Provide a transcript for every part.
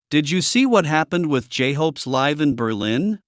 Did you see what happened with J-Hope's live in Berlin?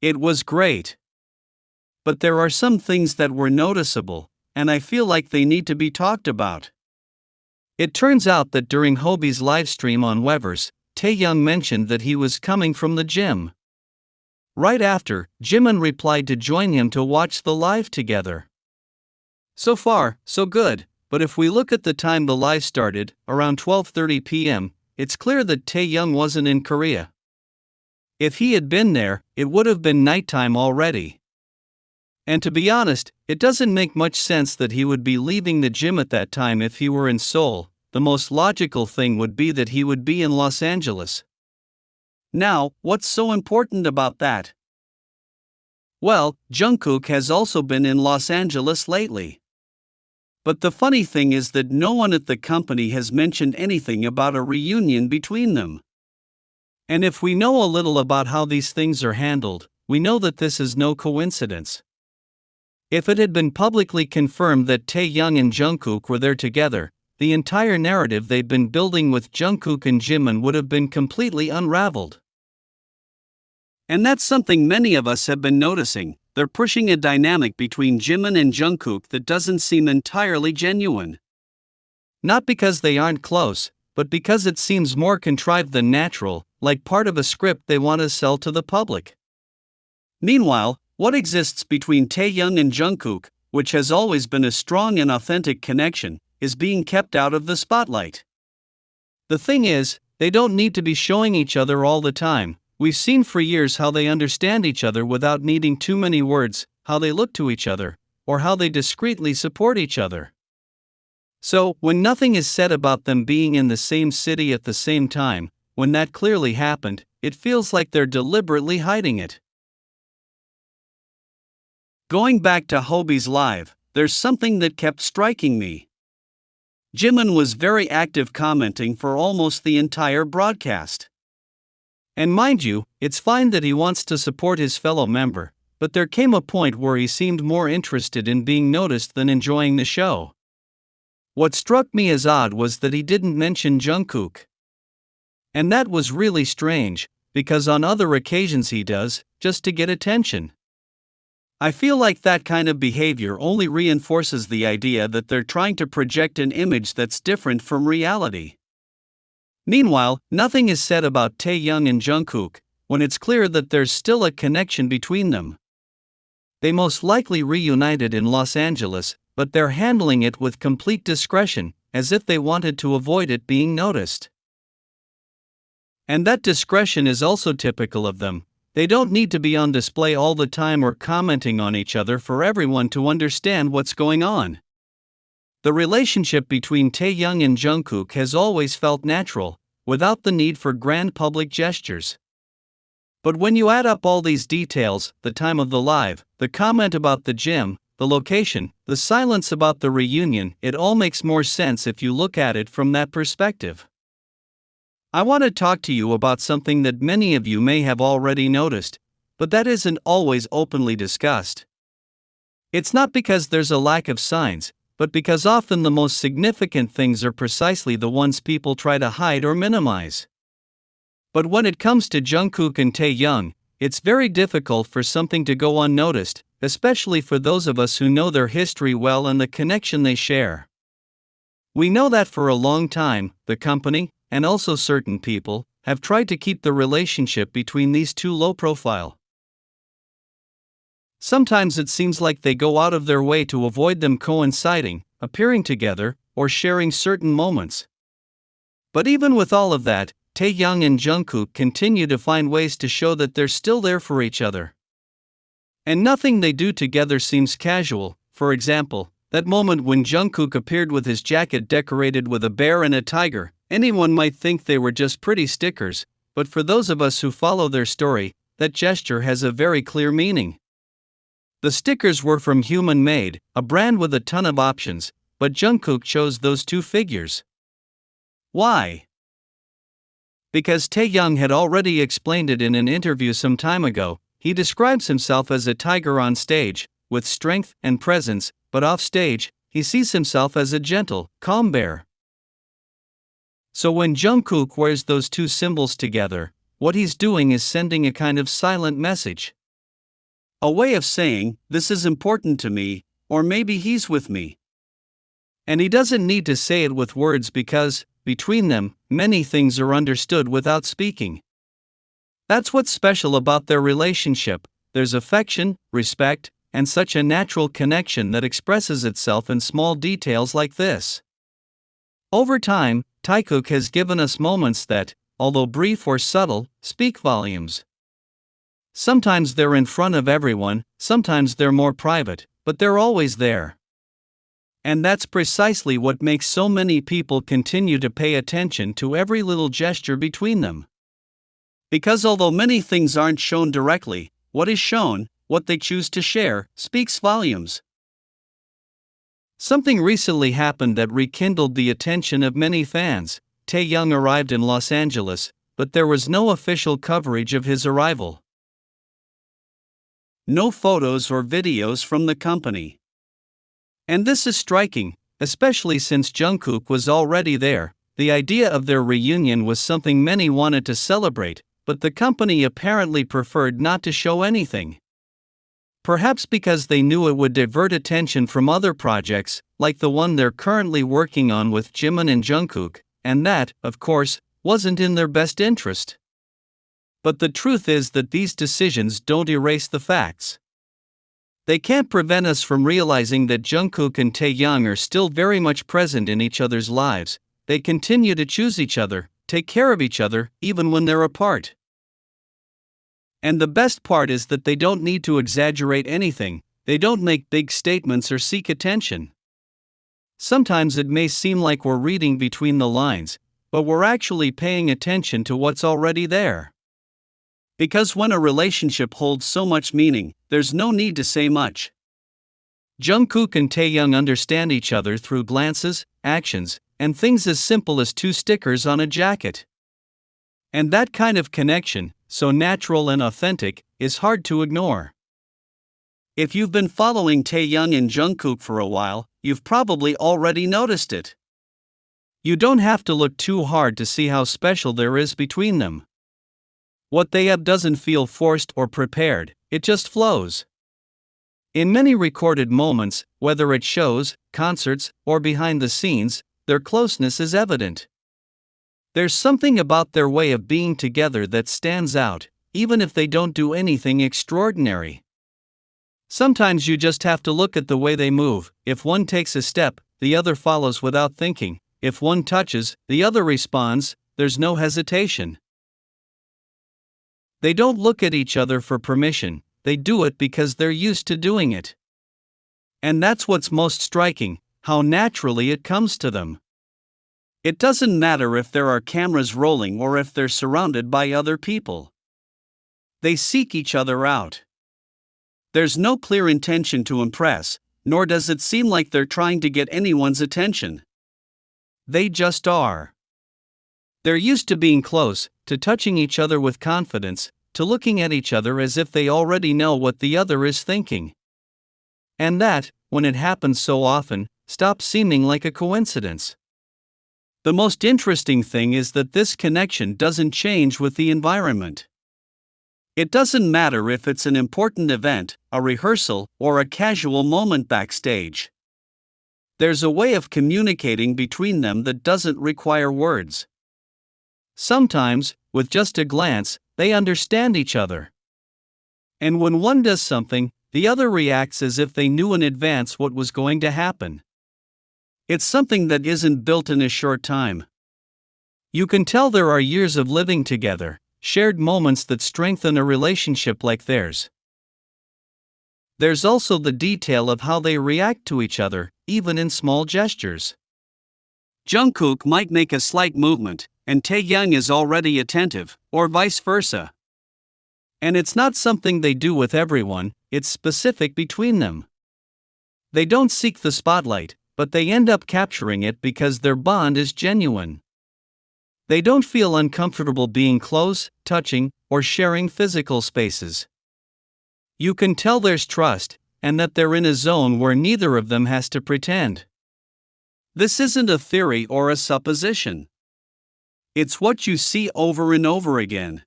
It was great. But there are some things that were noticeable, and I feel like they need to be talked about. It turns out that during Hobie's livestream on Weverse, Taehyung mentioned that he was coming from the gym. Right after, Jimin replied to join him to watch the live together. So far, so good, but if we look at the time the live started, around 12:30 p.m., it's clear that Taehyung wasn't in Korea. If he had been there, it would have been nighttime already. And to be honest, it doesn't make much sense that he would be leaving the gym at that time if he were in Seoul. The most logical thing would be that he would be in Los Angeles. Now, what's so important about that? Well, Jungkook has also been in Los Angeles lately. But the funny thing is that no one at the company has mentioned anything about a reunion between them. And if we know a little about how these things are handled, we know that this is no coincidence. If it had been publicly confirmed that Taehyung and Jungkook were there together, the entire narrative they'd been building with Jungkook and Jimin would have been completely unraveled. And that's something many of us have been noticing. They're pushing a dynamic between Jimin and Jungkook that doesn't seem entirely genuine. Not because they aren't close, but because it seems more contrived than natural, like part of a script they want to sell to the public. Meanwhile, what exists between Taehyung and Jungkook, which has always been a strong and authentic connection, is being kept out of the spotlight. The thing is, they don't need to be showing each other all the time. We've seen for years how they understand each other without needing too many words, how they look to each other, or how they discreetly support each other. So, when nothing is said about them being in the same city at the same time, when that clearly happened, it feels like they're deliberately hiding it. Going back to Hobie's live, there's something that kept striking me. Jimin was very active commenting for almost the entire broadcast. And mind you, it's fine that he wants to support his fellow member, but there came a point where he seemed more interested in being noticed than enjoying the show. What struck me as odd was that he didn't mention Jungkook. And that was really strange, because on other occasions he does, just to get attention. I feel like that kind of behavior only reinforces the idea that they're trying to project an image that's different from reality. Meanwhile, nothing is said about Taehyung and Jungkook, when it's clear that there's still a connection between them. They most likely reunited in Los Angeles, but they're handling it with complete discretion, as if they wanted to avoid it being noticed. And that discretion is also typical of them. They don't need to be on display all the time or commenting on each other for everyone to understand what's going on. The relationship between Taehyung and Jungkook has always felt natural, without the need for grand public gestures. But when you add up all these details, the time of the live, the comment about the gym, the location, the silence about the reunion, it all makes more sense if you look at it from that perspective. I want to talk to you about something that many of you may have already noticed, but that isn't always openly discussed. It's not because there's a lack of signs, but because often the most significant things are precisely the ones people try to hide or minimize. But when it comes to Jungkook and Taehyung, it's very difficult for something to go unnoticed, especially for those of us who know their history well and the connection they share. We know that for a long time, the company, and also certain people, have tried to keep the relationship between these two low profile. Sometimes it seems like they go out of their way to avoid them coinciding, appearing together, or sharing certain moments. But even with all of that, Taehyung and Jungkook continue to find ways to show that they're still there for each other. And nothing they do together seems casual. For example, that moment when Jungkook appeared with his jacket decorated with a bear and a tiger, anyone might think they were just pretty stickers, but for those of us who follow their story, that gesture has a very clear meaning. The stickers were from Human Made, a brand with a ton of options, but Jungkook chose those two figures. Why? Because Taehyung had already explained it in an interview some time ago. He describes himself as a tiger on stage, with strength and presence, but off stage, he sees himself as a gentle, calm bear. So when Jungkook wears those two symbols together, what he's doing is sending a kind of silent message. A way of saying, this is important to me, or maybe he's with me. And he doesn't need to say it with words because, between them, many things are understood without speaking. That's what's special about their relationship. There's affection, respect, and such a natural connection that expresses itself in small details like this. Over time, Taekook has given us moments that, although brief or subtle, speak volumes. Sometimes they're in front of everyone, sometimes they're more private, but they're always there. And that's precisely what makes so many people continue to pay attention to every little gesture between them. Because although many things aren't shown directly, what is shown, what they choose to share, speaks volumes. Something recently happened that rekindled the attention of many fans. Taehyung arrived in Los Angeles, but there was no official coverage of his arrival. No photos or videos from the company. And this is striking, especially since Jungkook was already there. The idea of their reunion was something many wanted to celebrate, but the company apparently preferred not to show anything. Perhaps because they knew it would divert attention from other projects, like the one they're currently working on with Jimin and Jungkook, and that, of course, wasn't in their best interest. But the truth is that these decisions don't erase the facts. They can't prevent us from realizing that Jungkook and Taehyung are still very much present in each other's lives. They continue to choose each other, take care of each other, even when they're apart. And the best part is that they don't need to exaggerate anything, they don't make big statements or seek attention. Sometimes it may seem like we're reading between the lines, but we're actually paying attention to what's already there. Because when a relationship holds so much meaning, there's no need to say much. Jungkook and Taehyung understand each other through glances, actions, and things as simple as 2 stickers on a jacket. And that kind of connection, so natural and authentic, is hard to ignore. If you've been following Taehyung and Jungkook for a while, you've probably already noticed it. You don't have to look too hard to see how special there is between them. What they have doesn't feel forced or prepared, it just flows. In many recorded moments, whether at shows, concerts, or behind the scenes, their closeness is evident. There's something about their way of being together that stands out, even if they don't do anything extraordinary. Sometimes you just have to look at the way they move. If one takes a step, the other follows without thinking. If one touches, the other responds, there's no hesitation. They don't look at each other for permission, they do it because they're used to doing it. And that's what's most striking, how naturally it comes to them. It doesn't matter if there are cameras rolling or if they're surrounded by other people. They seek each other out. There's no clear intention to impress, nor does it seem like they're trying to get anyone's attention. They just are. They're used to being close, to touching each other with confidence, to looking at each other as if they already know what the other is thinking. And that, when it happens so often, stops seeming like a coincidence. The most interesting thing is that this connection doesn't change with the environment. It doesn't matter if it's an important event, a rehearsal, or a casual moment backstage. There's a way of communicating between them that doesn't require words. Sometimes, with just a glance, they understand each other. And when one does something, the other reacts as if they knew in advance what was going to happen. It's something that isn't built in a short time. You can tell there are years of living together, shared moments that strengthen a relationship like theirs. There's also the detail of how they react to each other, even in small gestures. Jungkook might make a slight movement, and Taehyung is already attentive, or vice versa. And it's not something they do with everyone, it's specific between them. They don't seek the spotlight, but they end up capturing it because their bond is genuine. They don't feel uncomfortable being close, touching, or sharing physical spaces. You can tell there's trust, and that they're in a zone where neither of them has to pretend. This isn't a theory or a supposition. It's what you see over and over again.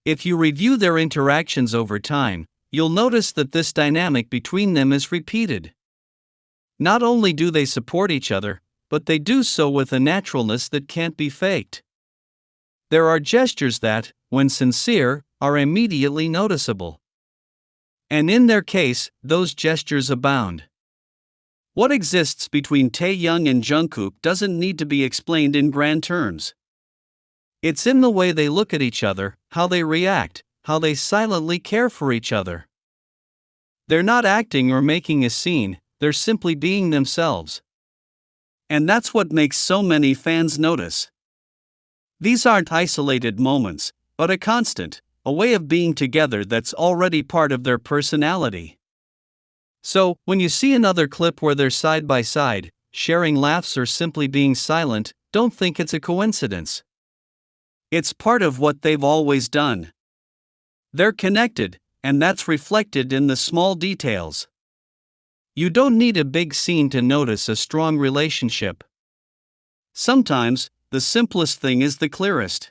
If you review their interactions over time, you'll notice that this dynamic between them is repeated. Not only do they support each other, but they do so with a naturalness that can't be faked. There are gestures that, when sincere, are immediately noticeable. And in their case, those gestures abound. What exists between Taehyung and Jungkook doesn't need to be explained in grand terms. It's in the way they look at each other, how they react, how they silently care for each other. They're not acting or making a scene, they're simply being themselves. And that's what makes so many fans notice. These aren't isolated moments, but a constant, a way of being together that's already part of their personality. So, when you see another clip where they're side by side, sharing laughs or simply being silent, don't think it's a coincidence. It's part of what they've always done. They're connected, and that's reflected in the small details. You don't need a big scene to notice a strong relationship. Sometimes, the simplest thing is the clearest.